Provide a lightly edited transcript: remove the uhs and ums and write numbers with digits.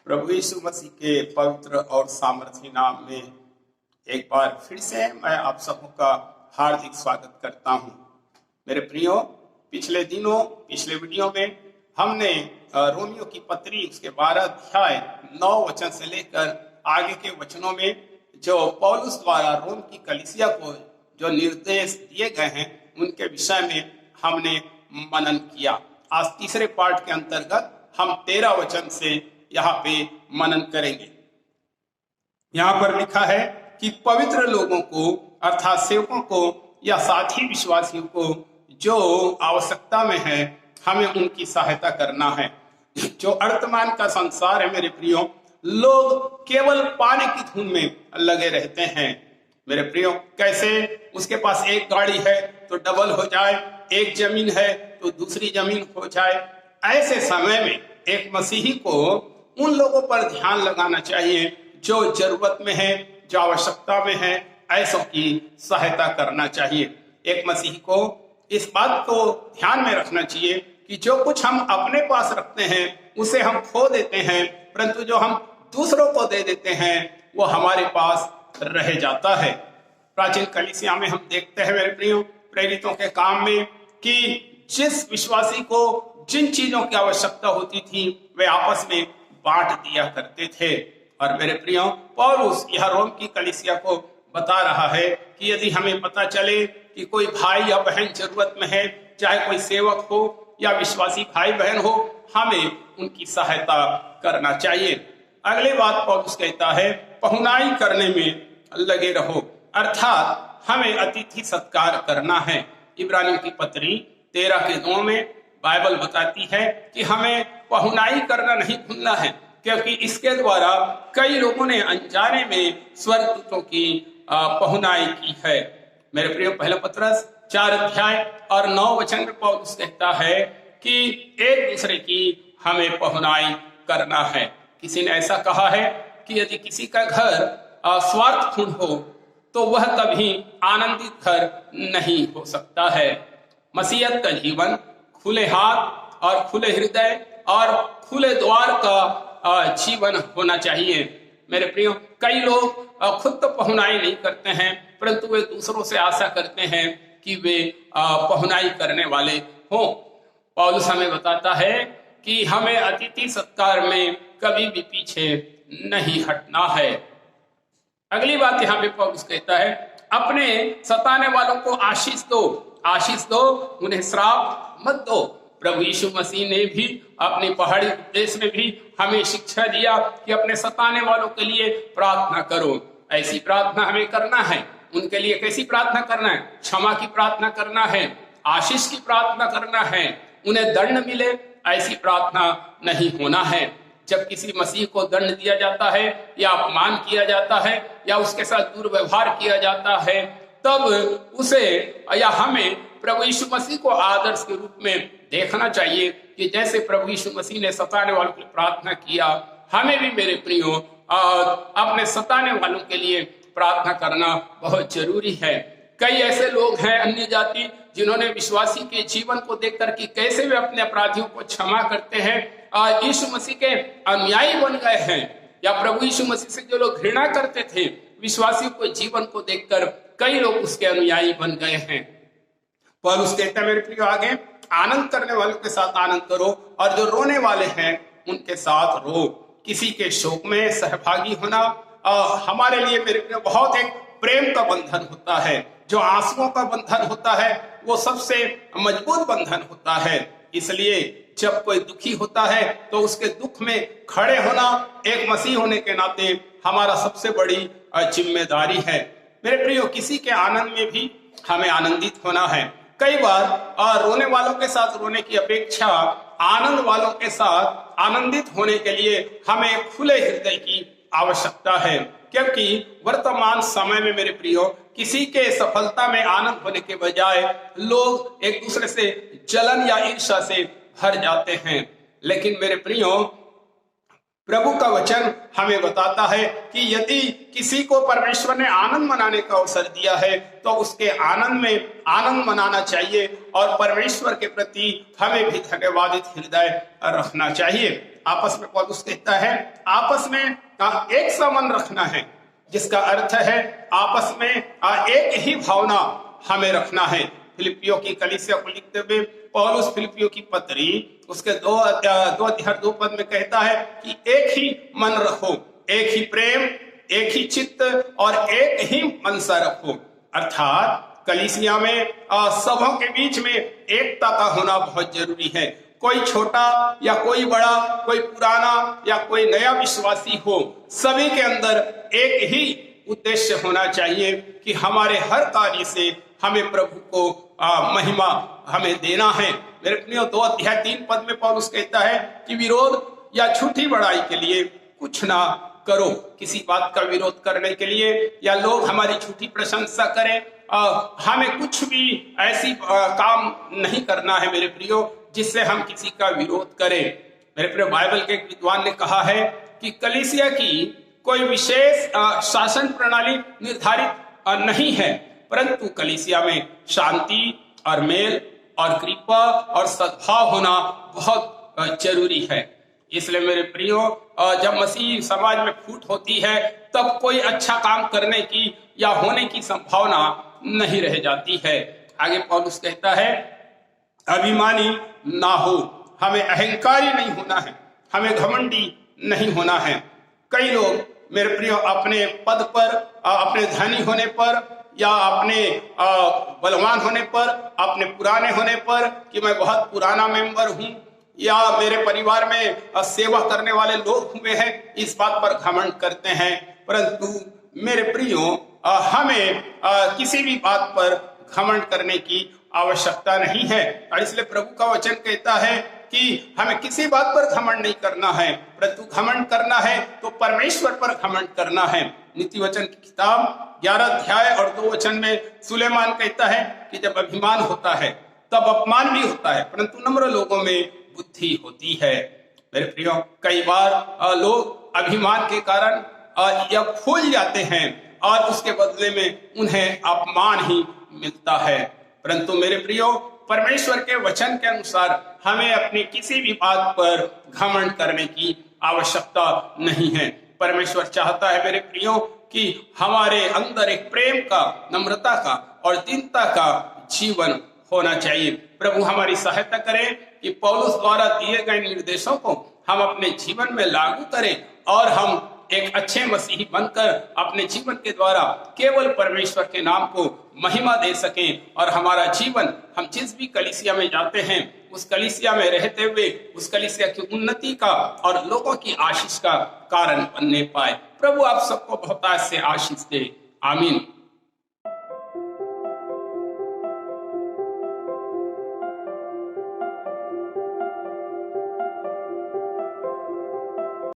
प्रभु यीशु मसीह के पवित्र और सामर्थी नाम में एक बार फिर से मैं आप सबों का हार्दिक स्वागत करता हूं। मेरे प्रियो, पिछले वीडियो में हमने रोमियो की पत्री उसके 12 अध्याय 9 वचन से लेकर आगे के वचनों में जो पौलुस द्वारा रोम की कलीसिया को जो निर्देश दिए गए हैं उनके विषय में हमने मनन किया। आज तीसरे पार्ट के अंतर्गत हम 13 वचन से यहाँ पे मनन करेंगे। यहाँ पर लिखा है कि पवित्र लोगों को अर्थात सेवकों को या साथी विश्वासियों को जो आवश्यकता में है हमें उनकी सहायता करना है। जो वर्तमान का संसार है मेरे प्रियो, लोग केवल पाने की धुन में लगे रहते हैं। मेरे प्रियो, कैसे उसके पास एक गाड़ी है तो डबल हो जाए, एक जमीन है तो दूसरी जमीन हो जाए। ऐसे समय में एक मसीही को उन लोगों पर ध्यान लगाना चाहिए जो जरूरत में है, जो आवश्यकता में है, ऐसों की सहायता करना चाहिए। एक मसीही को इस बात को ध्यान में रखना चाहिए कि जो कुछ हम अपने पास रखते हैं उसे हम खो देते हैं, परंतु जो हम दूसरों को दे देते हैं वो हमारे पास रह जाता है। प्राचीन कलीसिया में हम देखते हैं मेरे प्रियो, प्रेरितों के काम में कि जिस विश्वासी को जिन चीजों की आवश्यकता होती थी वे आपस में बांट दिया करते थे। और मेरे प्रियो, पौलुस यह रोम की कलीसिया को बता रहा है कि यदि हमें पता चले कि कोई भाई या बहन जरूरत में है, चाहे कोई सेवक हो या विश्वासी भाई बहन हो, हमें उनकी सहायता करना चाहिए। अगली बात पौलुस कहता है, पहुनाई करने में लगे रहो, अर्थात हमें अतिथि सत्कार करना है। इब्रानियों की पत्री 13 के 2 में बाइबल बताती है कि हमें पहुनाई करना नहीं भूलना है, क्योंकि इसके द्वारा कई लोगों ने अनजाने में स्वर्गदूतों की पहुनाई की है। मेरे प्रिय, पहला पत्रस 4 अध्याय और 9 वचन में पौलुस कहता है कि एक दूसरे की हमें पहुनाई करना है। किसी ने ऐसा कहा है कि यदि किसी का घर स्वार्थपूर्ण हो तो वह कभी आनंदित घर नहीं हो सकता है। मसीहत का जीवन खुले हाथ और खुले हृदय और खुले द्वार का जीवन होना चाहिए। मेरे प्रियो, कई लोग खुद तो पहुनाई नहीं करते हैं, परंतु वे दूसरों से आशा करते हैं कि वे पहुनाई करने वाले हों। पौलुस हमें बताता है कि हमें अतिथि सत्कार में कभी भी पीछे नहीं हटना है। अगली बात यहाँ पे पौलुस कहता है, अपने सताने वालों को आशीष दो, उन्हें श्राप मत दो। प्रभु यीशु मसीह ने भी अपने पहाड़ी उपदेश में भी हमें शिक्षा दिया कि अपने सताने वालों के लिए प्रार्थना करो। ऐसी प्रार्थना हमें करना है। उनके लिए कैसी प्रार्थना करना है? क्षमा की प्रार्थना करना है, आशीष की प्रार्थना करना है, उन्हें दंड मिले ऐसी प्रार्थना नहीं होना है। जब किसी मसीह को दंड दिया जाता है या अपमान किया जाता है या उसके साथ दुर्व्यवहार किया जाता है, तब उसे या हमें प्रभु यीशु मसीह को आदर्श के रूप में देखना चाहिए कि जैसे प्रभु यीशु मसीह ने सताने वालों की प्रार्थना किया, हमें भी मेरे प्रियो अपने सताने वालों के लिए प्रार्थना करना बहुत जरूरी है। कई ऐसे लोग हैं अन्य जाति जिन्होंने विश्वासी के जीवन को देखकर कि कैसे वे अपने अपराधियों को क्षमा करते हैं, यीशु मसीह के अनुयायी बन गए हैं। या प्रभु यीशु मसीह से जो लोग घृणा करते थे, विश्वासियों को जीवन को देखकर कई लोग उसके अनुयायी बन गए हैं। पौलुस कहता है मेरे प्रियो आगे, आनंद करने वालों के साथ आनंद करो और जो रोने वाले हैं उनके साथ रो। किसी के शोक में सहभागी होना हमारे लिए मेरे प्रियो बहुत एक प्रेम का बंधन होता है। जो आंसुओं का बंधन होता है वो सबसे मजबूत बंधन होता है। इसलिए जब कोई दुखी होता है तो उसके दुख में खड़े होना एक मसीह होने के नाते हमारा सबसे बड़ी जिम्मेदारी है। मेरे प्रियो, किसी के आनंद में भी हमें आनंदित होना है। कई बार रोने वालों के साथ रोने की अपेक्षा आनंद वालों के साथ आनंदित होने के लिए हमें खुले हृदय की आवश्यकता है, क्योंकि वर्तमान समय में मेरे प्रियो किसी के सफलता में आनंद होने के बजाय लोग एक दूसरे से जलन या ईर्ष्या से भर जाते हैं। लेकिन मेरे प्रियो, प्रभु का वचन हमें बताता है कि यदि किसी को परमेश्वर ने आनंद मनाने का अवसर दिया है तो उसके आनंद में आनंद मनाना चाहिए और परमेश्वर के प्रति हमें भी धन्यवादित हृदय रखना चाहिए। आपस में पौलुस कहता है आपस में एक सा मन रखना है, जिसका अर्थ है आपस में एक ही भावना हमें रखना है। फिलिपियों की कलीसिया को लिखते हुए पौलुस फिलिपियों की पत्री उसके 2 अध्याय 2 पद में कहता है कि एक ही मन रखो, एक ही प्रेम, एक ही चित्त और एक ही मनसा रखो। अर्थात कलीसिया में सबों के बीच में एकता का होना बहुत जरूरी है। कोई छोटा या कोई बड़ा, कोई पुराना या कोई नया विश्वासी हो, सभी के अंदर एक ही उद्देश्य होना चाहिए कि हमारे हर कार्य से हमें प्रभु को महिमा हमें देना है। मेरे प्रियो 2 अध्याय 3 पद में पौलुस कहता है कि विरोध या झूठी बड़ाई के लिए कुछ ना करो। किसी बात का विरोध करने के लिए या लोग हमारी झूठी प्रशंसा करें, हमें कुछ भी ऐसी काम नहीं करना है मेरे प्रियो जिससे हम किसी का विरोध करें। मेरे प्रियो बाइबल के एक विद्वान ने कहा है कि कलीसिया की कोई विशेष शासन प्रणाली निर्धारित नहीं है, परंतु कलीसिया में शांति और मेल और कृपा और सद्भाव होना बहुत जरूरी है। इसलिए मेरे प्रियो जब मसीह समाज में फूट होती है तब कोई अच्छा काम करने की या होने की संभावना नहीं रह जाती है। आगे पौलुस कहता है अभिमानी ना हो, हमें अहंकारी नहीं होना है, हमें घमंडी नहीं होना है। कई लोग मेरे प्रियो अपने पद पर, अपने धनी होने पर या अपने बलवान होने पर, अपने पुराने होने पर कि मैं बहुत पुराना मेंबर हूं या मेरे परिवार में सेवा करने वाले लोग हुए हैं, इस बात पर घमंड करते हैं। परंतु मेरे प्रियो हमें किसी भी बात पर घमंड करने की आवश्यकता नहीं है। और इसलिए प्रभु का वचन कहता है कि हमें किसी बात पर घमंड नहीं करना है, परंतु घमंड करना है तो परमेश्वर पर घमंड करना है। नीति वचन की किताब 11 अध्याय और 2 वचन में सुलेमान कहता है कि जब अभिमान होता है तब अपमान भी होता है, परंतु नम्र लोगों में बुद्धि होती है। मेरे प्रियो कई बार लोग अभिमान के कारण या फूल जाते हैं और उसके बदले में उन्हें अपमान ही मिलता है। परंतु मेरे प्रियो परमेश्वर के वचन के अनुसार हमें अपनी किसी भी बात पर घमंड करने की आवश्यकता नहीं है। परमेश्वर चाहता है मेरे प्रियो कि हमारे अंदर एक प्रेम का, नम्रता का और दीनता का जीवन होना चाहिए। प्रभु हमारी सहायता करे कि पौलुस द्वारा दिए गए निर्देशों को हम अपने जीवन में लागू करें और हम एक अच्छे मसीही बनकर अपने जीवन के द्वारा केवल परमेश्वर के नाम को महिमा दे सकें और हमारा जीवन, हम जिस भी कलीसिया में जाते हैं उस कलीसिया में रहते हुए उस कलीसिया की उन्नति का और लोगों की आशीष का कारण बनने पाए। प्रभु आप सबको बहुत से आशीष दे। आमीन।